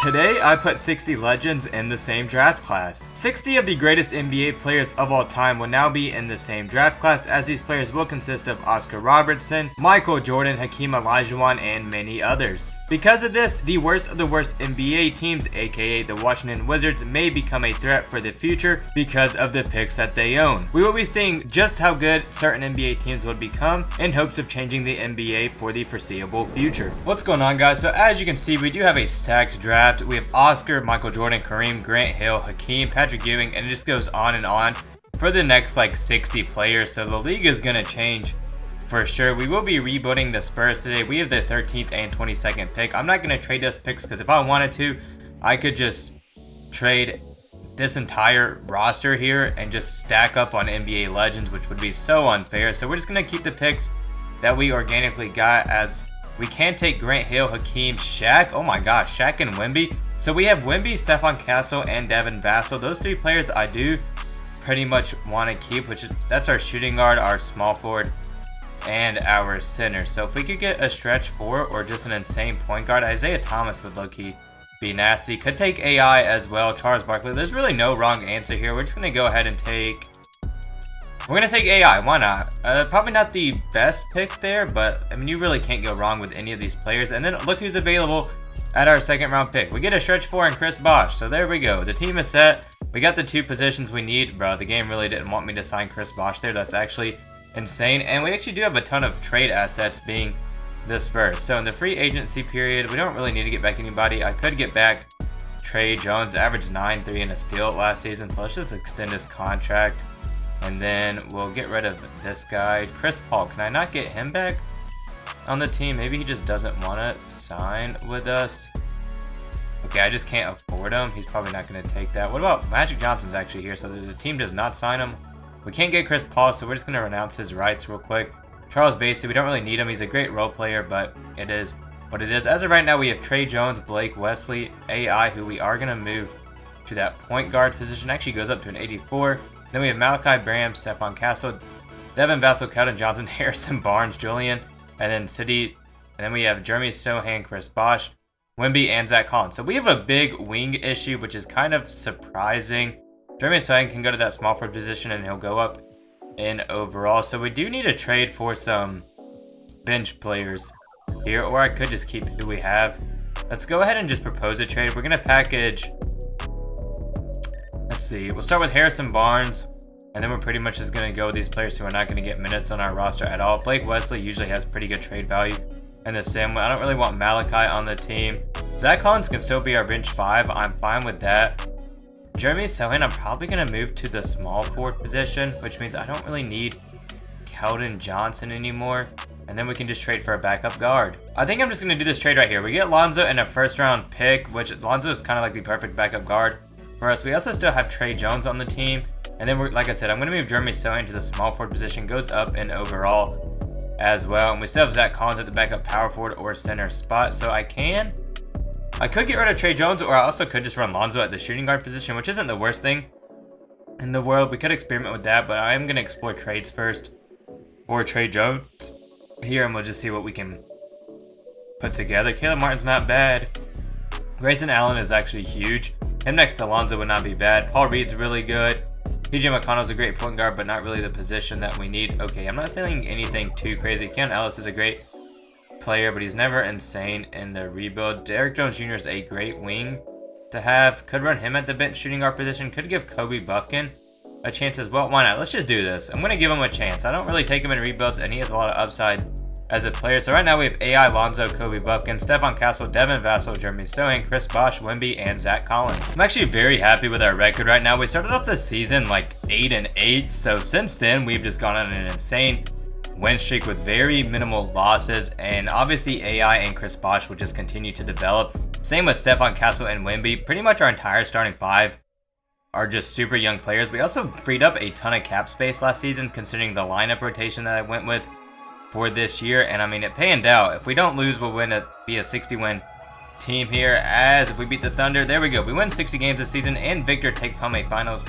Today, I put 60 legends in the same draft class. 60 of the greatest NBA players of all time will now be in the same draft class, as these players will consist of Oscar Robertson, Michael Jordan, Hakeem Olajuwon, and many others. Because of this, the worst of the worst NBA teams, aka the Washington Wizards, may become a threat for the future because of the picks that they own. We will be seeing just how good certain NBA teams would become in hopes of changing the NBA for the foreseeable future. What's going on, guys? So as you can see, we do have a stacked draft. We have Oscar, Michael Jordan, Kareem, Grant Hill, Hakeem, Patrick Ewing, and it just goes on and on for the next like 60 players. So the league is going to change for sure. We will be rebuilding the Spurs today. We have the 13th and 22nd pick. I'm not going to trade those picks because if I wanted to, I could just trade this entire roster here and just stack up on NBA legends, which would be so unfair. So we're just going to keep the picks that we organically got, as we can take Grant Hill, Hakeem, Shaq. Oh my gosh, Shaq and Wemby. So we have Wemby, Stephon Castle, and Devin Vassell. Those three players I do pretty much want to keep, that's our shooting guard, our small forward, and our center. So if we could get a stretch four or just an insane point guard, Isaiah Thomas would low-key be nasty. Could take AI as well, Charles Barkley. There's really no wrong answer here. We're just going to go ahead and take... We're going to take AI, why not? Probably not the best pick there, but I mean, you really can't go wrong with any of these players. And then look who's available at our second round pick. We get a stretch four and Chris Bosh. So there we go. The team is set. We got the two positions we need. Bro, the game really didn't want me to sign Chris Bosh there. That's actually insane. And we actually do have a ton of trade assets being this first. So in the free agency period, we don't really need to get back anybody. I could get back Trey Jones, averaged 9, 3, and a steal last season. So let's just extend his contract. And then we'll get rid of this guy, Chris Paul. Can I not get him back on the team? Maybe he just doesn't want to sign with us. Okay, I just can't afford him. He's probably not going to take that. What about Magic Johnson's actually here, so the team does not sign him. We can't get Chris Paul, so we're just going to renounce his rights real quick. Charles Bassey, we don't really need him. He's a great role player, but it is what it is. As of right now, we have Trey Jones, Blake Wesley, AI, who we are going to move to that point guard position. Actually goes up to an 84. Then we have Malachi Branham, Stephon Castle, Devin Vassell, Keldon Johnson, Harrison Barnes, Julian, and then City. And then we have Jeremy Sohan, Chris Bosh, Wemby, and Zach Collins. So we have a big wing issue, which is kind of surprising. Jeremy Sohan can go to that small forward position and he'll go up in overall. So we do need to trade for some bench players here, or I could just keep who we have. Let's go ahead and just propose a trade. We're going to package... Let's see, we'll start with Harrison Barnes, and then we're pretty much just going to go with these players who are not going to get minutes on our roster at all. Blake Wesley usually has pretty good trade value in the sim. I don't really want Malachi on the team. Zach Collins can still be our bench 5. I'm fine with that. Jeremy Sohan, I'm probably going to move to the small forward position, which means I don't really need Keldon Johnson anymore. And then we can just trade for a backup guard. I think I'm just going to do this trade right here. We get Lonzo and a first round pick, which Lonzo is kind of like the perfect backup guard for us. We also still have Trey Jones on the team. And then, like I said, I'm going to move Jeremy Sohan to the small forward position. Goes up in overall as well. And we still have Zach Collins at the backup power forward or center spot. So I could get rid of Trey Jones, or I also could just run Lonzo at the shooting guard position, which isn't the worst thing in the world. We could experiment with that, but I am going to explore trades first for Trey Jones here, and we'll just see what we can put together. Caleb Martin's not bad. Grayson Allen is actually huge. Him next to Lonzo would not be bad. Paul Reed's really good. TJ McConnell's a great point guard, but not really the position that we need. Okay, I'm not saying anything too crazy. Keon Ellis is a great player, but he's never insane in the rebuild. Derrick Jones Jr. is a great wing to have. Could run him at the bench shooting guard position. Could give Kobe Buffkin a chance as well. Why not? Let's just do this. I'm going to give him a chance. I don't really take him in rebuilds, and he has a lot of upside as a player. So right now we have AI, Lonzo, Kobe Buffkin, Stephon Castle, Devin Vassell, Jeremy Sohan, Chris Bosh, Wemby, and Zach Collins. I'm actually very happy with our record right now. We started off the season like 8-8. So since then, we've just gone on an insane win streak with very minimal losses. And obviously AI and Chris Bosh will just continue to develop. Same with Stephon Castle and Wemby. Pretty much our entire starting 5 are just super young players. We also freed up a ton of cap space last season, considering the lineup rotation that I went with for this year, and I mean, it panned out. If we don't lose, we'll be a 60-win team here, as if we beat the Thunder, there we go. We win 60 games this season, and Victor takes home a just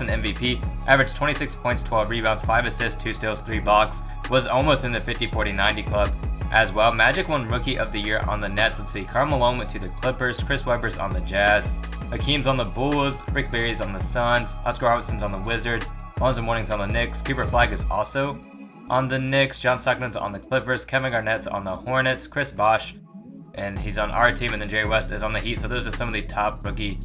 an MVP. Averaged 26 points, 12 rebounds, 5 assists, 2 steals, 3 blocks. Was almost in the 50-40-90 club as well. Magic won Rookie of the Year on the Nets. Let's see. Karl Malone went to the Clippers. Chris Webber's on the Jazz. Hakeem's on the Bulls. Rick Barry's on the Suns. Oscar Robertson's on the Wizards. Lonzo Mourning's on the Knicks. Cooper Flag is also on the Knicks. John Stockton's on the Clippers. Kevin Garnett's on the Hornets. Chris Bosh, and he's on our team. And then Jerry West is on the Heat. So those are some of the top rookie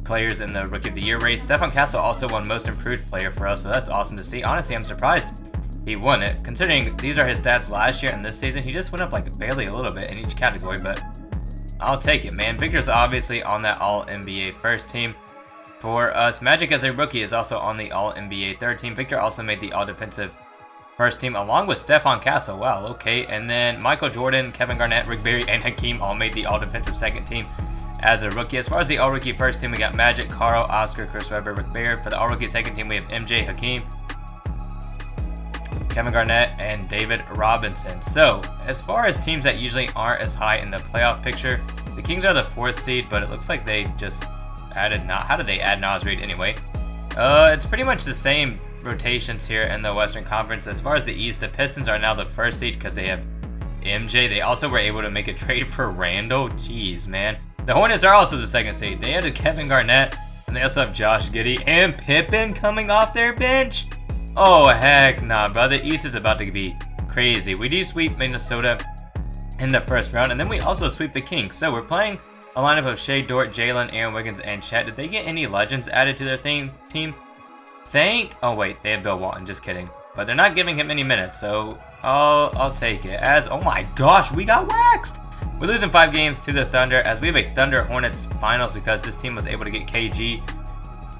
players in the Rookie of the Year race. Stephon Castle also won Most Improved Player for us, so that's awesome to see. Honestly, I'm surprised he won it, considering these are his stats last year and this season. He just went up like barely a little bit in each category, but I'll take it, man. Victor's obviously on that All-NBA first team for us. Magic as a rookie is also on the All-NBA third team. Victor also made the All-Defensive first team along with Stephon Castle. Wow, okay. And then Michael Jordan, Kevin Garnett, Rick Barry, and Hakeem all made the All-Defensive second team as a rookie. As far as the All-Rookie first team, we got Magic, Karl, Oscar, Chris Webber, Rick Barry. For the All-Rookie second team, we have MJ, Hakeem, Kevin Garnett, and David Robinson. So, as far as teams that usually aren't as high in the playoff picture, the Kings are the 4th seed, but it looks like they just added how did they add Nas Reed anyway? It's pretty much the same rotations here in the Western Conference. As far as the East, the Pistons are now the 1st seed because they have MJ. They also were able to make a trade for Randall. Jeez, man. The Hornets are also the 2nd seed. They added Kevin Garnett, and they also have Josh Giddey and Pippen coming off their bench. Oh, heck nah, bro. The East is about to be crazy. We do sweep Minnesota in the first round, and then we also sweep the Kings. So we're playing a lineup of Shea Dort, Jalen, Aaron Wiggins, and Chet. Did they get any legends added to their team? Oh, wait. They have Bill Walton. Just kidding. But they're not giving him any minutes, so I'll take it. Oh my gosh, we got waxed. We're losing 5 games to the Thunder as we have a Thunder Hornets finals because this team was able to get KG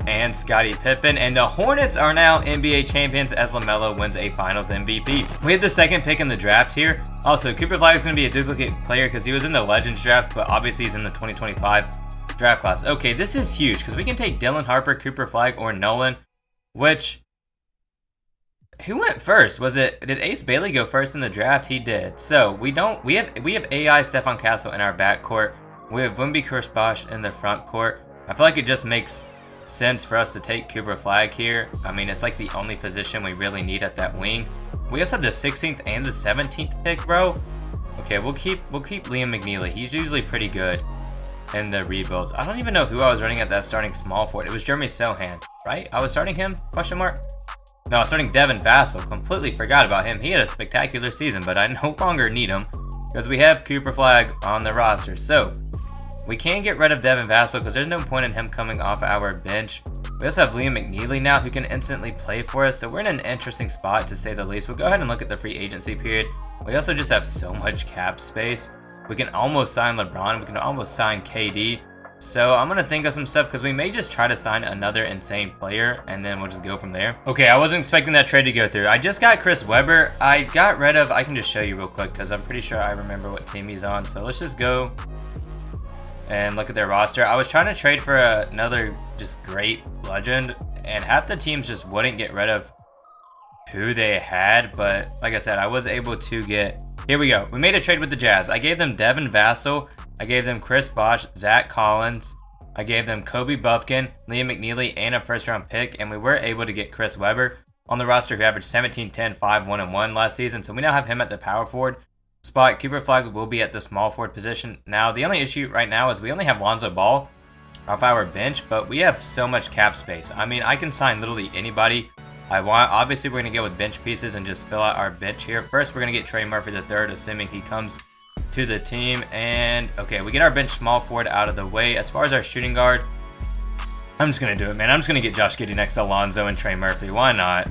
and Scottie Pippen. And the Hornets are now NBA champions as LaMelo wins a finals MVP. We have the 2nd pick in the draft here. Also, Cooper Flag is going to be a duplicate player because he was in the Legends draft, but obviously he's in the 2025 draft class. Okay, this is huge because we can take Dylan Harper, Cooper Flag, or Nolan, which... Who went first? Did Ace Bailey go first in the draft? He did. So we have AI Stephon Castle in our backcourt. We have Wemby, Chris Bosh in the front court. I feel like it just makes sense for us to take Cooper Flag here. I mean, it's like the only position we really need at that wing. We also have the 16th and the 17th pick, bro. Okay, we'll keep Liam McNeely. He's usually pretty good in the rebuilds. I don't even know who I was running at that starting small forward. It was Jeremy Sohan, right? I was starting him? Question mark. No, I was starting Devin Vassell. Completely forgot about him. He had a spectacular season, but I no longer need him because we have Cooper Flag on the roster. So we can get rid of Devin Vassell because there's no point in him coming off our bench. We also have Liam McNeely now who can instantly play for us. So we're in an interesting spot to say the least. We'll go ahead and look at the free agency period. We also just have so much cap space. We can almost sign LeBron. We can almost sign KD. So I'm going to think of some stuff because we may just try to sign another insane player and then we'll just go from there. Okay, I wasn't expecting that trade to go through. I just got Chris Webber. I can just show you real quick because I'm pretty sure I remember what team he's on. So let's just go and look at their roster. I was trying to trade for another just great legend and half the teams just wouldn't get rid of who they had. But like I said, I was able to get... Here we go. We made a trade with the Jazz. I gave them Devin Vassell. I gave them Chris Bosh, Zach Collins. I gave them Kobe Buffkin, Liam McNeely, and a first-round pick. And we were able to get Chris Webber on the roster who averaged 17, 10, 5, 1, and 1 last season. So we now have him at the power forward spot. Cooper Flag will be at the small forward position. Now, the only issue right now is we only have Lonzo Ball off our bench, but we have so much cap space. I mean, I can sign literally anybody I want. Obviously, we're going to go with bench pieces and just fill out our bench here. First, we're going to get Trey Murphy III, assuming he comes to the team. And okay, we get our bench small forward out of the way. As far as our shooting guard, I'm just going to do it, man. I'm just going to get Josh Giddey next to Lonzo and Trey Murphy. Why not?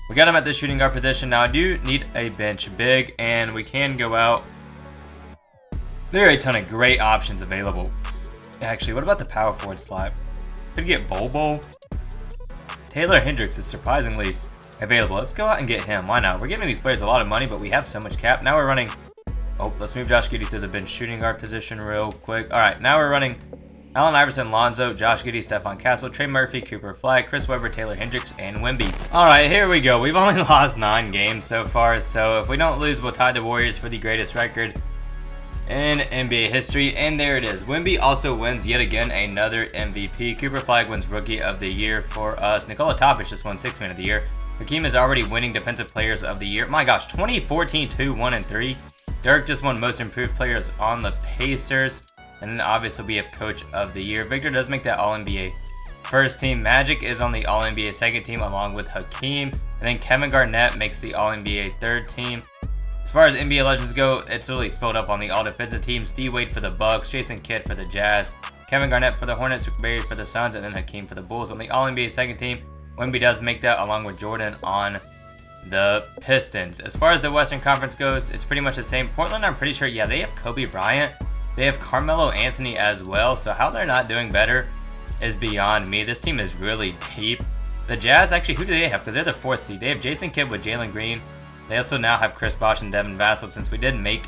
We got him at the shooting guard position. Now, I do need a bench big, and we can go out. There are a ton of great options available. Actually, what about the power forward slot? Could get Bobo. Taylor Hendricks is surprisingly available. Let's go out and get him. Why not? We're giving these players a lot of money, but we have so much cap. Now we're running... Oh, let's move Josh Giddey to the bench shooting guard position real quick. All right, now we're running Allen Iverson, Lonzo, Josh Giddey, Stephon Castle, Trey Murphy, Cooper Flag, Chris Webber, Taylor Hendricks, and Wemby. All right, here we go. We've only lost 9 games so far, so if we don't lose, we'll tie the Warriors for the greatest record in NBA history. And there it is. Wemby also wins yet again another MVP. Cooper Flag wins Rookie of the Year for us. Nikola Topic just won 6th Man of the Year. Hakeem is already winning Defensive Players of the Year. My gosh, 2014, 2, 1, and 3. Dirk just won Most Improved Players on the Pacers. And then obviously we have Coach of the Year. Victor does make that All-NBA first team. Magic is on the All-NBA second team along with Hakeem. And then Kevin Garnett makes the All-NBA third team. As far as NBA legends go, it's really filled up on the all-defensive teams. D. Wade for the Bucks, Jason Kidd for the Jazz, Kevin Garnett for the Hornets, Rick Barry for the Suns, and then Hakeem for the Bulls. On the All-NBA second team, Wemby does make that along with Jordan on the Pistons. As far as the Western Conference goes, it's pretty much the same. Portland, I'm pretty sure, yeah, they have Kobe Bryant. They have Carmelo Anthony as well, so how they're not doing better is beyond me. This team is really deep. The Jazz, actually, who do they have? Because they're the 4th seed. They have Jason Kidd with Jalen Green. They also now have Chris Bosh and Devin Vassell since we did make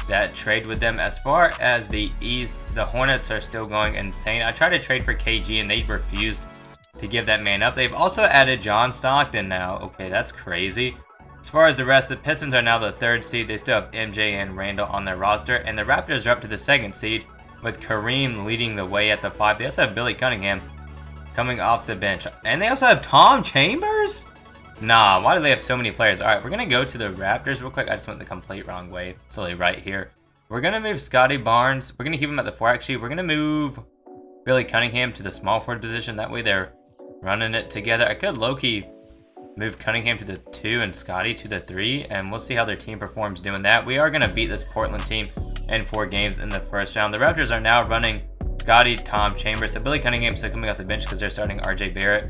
that trade with them. As far as the East, the Hornets are still going insane. I tried to trade for KG and they refused to give that man up. They've also added John Stockton now. Okay, that's crazy. As far as the rest, the Pistons are now the 3rd seed. They still have MJ and Randall on their roster. And the Raptors are up to the 2nd seed with Kareem leading the way at the 5. They also have Billy Cunningham coming off the bench. And they also have Tom Chambers? Nah, why do they have so many players? Alright, we're going to go to the Raptors real quick. I just went the complete wrong way. It's only right here. We're going to move Scotty Barnes. We're going to keep him at the 4, actually. We're going to move Billy Cunningham to the small forward position. That way they're running it together. I could low-key move Cunningham to the 2 and Scotty to the 3, and we'll see how their team performs doing that. We are going to beat this Portland team in 4 games in the first round. The Raptors are now running Scotty, Tom Chambers. So Billy Cunningham still coming off the bench because they're starting RJ Barrett,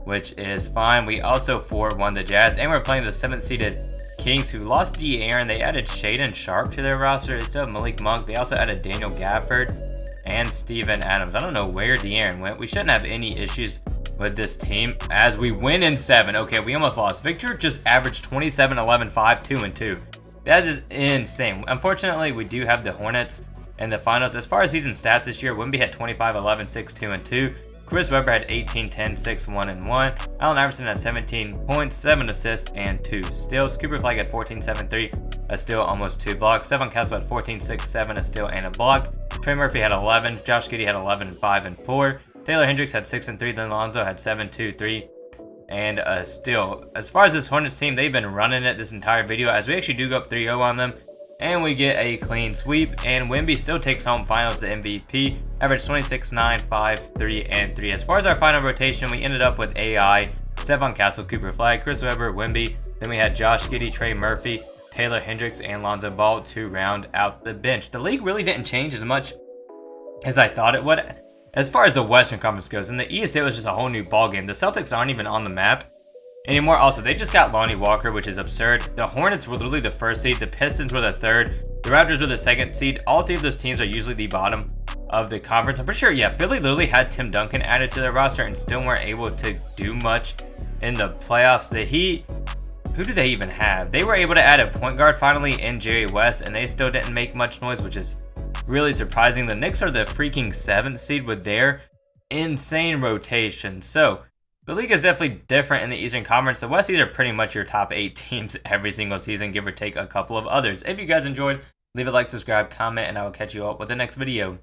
which is fine. We also 4-1 the Jazz, and we're playing the 7th seeded Kings, who lost De'Aaron. They added Shaedon Sharpe to their roster. They still have Malik Monk. They also added Daniel Gafford and Steven Adams. I don't know where De'Aaron went. We shouldn't have any issues with this team as we win in 7. Okay, we almost lost. Victor just averaged 27, 11, 5, 2, and 2. That is insane. Unfortunately, we do have the Hornets in the finals. As far as season stats this year, Wemby had 25, 11, 6, 2, and 2. Chris Webber had 18, 10, 6, 1, and 1. Allen Iverson had 17 points, 7 assists, and 2 steals. Cooper Flag had 14, 7, 3, a steal, almost 2 blocks. Stephon Castle had 14, 6, 7, a steal, and a block. Trey Murphy had 11. Josh Giddey had 11, 5, and 4. Taylor Hendricks had 6 and 3. Then Lonzo had 7, 2, 3, and a steal. As far as this Hornets team, they've been running it this entire video as we actually do go up 3-0 on them. And we get a clean sweep, and Wemby still takes home finals MVP. Averaged 26, 9, 5, 3, and 3. As far as our final rotation, we ended up with AI, Stephon Castle, Cooper Flag, Chris Webber, Wemby. Then we had Josh Giddey, Trey Murphy, Taylor Hendricks, and Lonzo Ball to round out the bench. The league really didn't change as much as I thought it would. As far as the Western Conference goes, in the East, it was just a whole new ballgame. The Celtics aren't even on the map anymore. Also, they just got Lonnie Walker, which is absurd. The Hornets were literally the 1st seed. The Pistons were the 3rd. The Raptors were the 2nd seed. All 3 of those teams are usually the bottom of the conference. I'm pretty sure, yeah, Philly literally had Tim Duncan added to their roster and still weren't able to do much in the playoffs. The Heat, who do they even have? They were able to add a point guard finally in Jerry West, and they still didn't make much noise, which is really surprising. The Knicks are the freaking 7th seed with their insane rotation. So the league is definitely different in the Eastern Conference. The West, these are pretty much your top 8 teams every single season, give or take a couple of others. If you guys enjoyed, leave a like, subscribe, comment, and I will catch you all with the next video.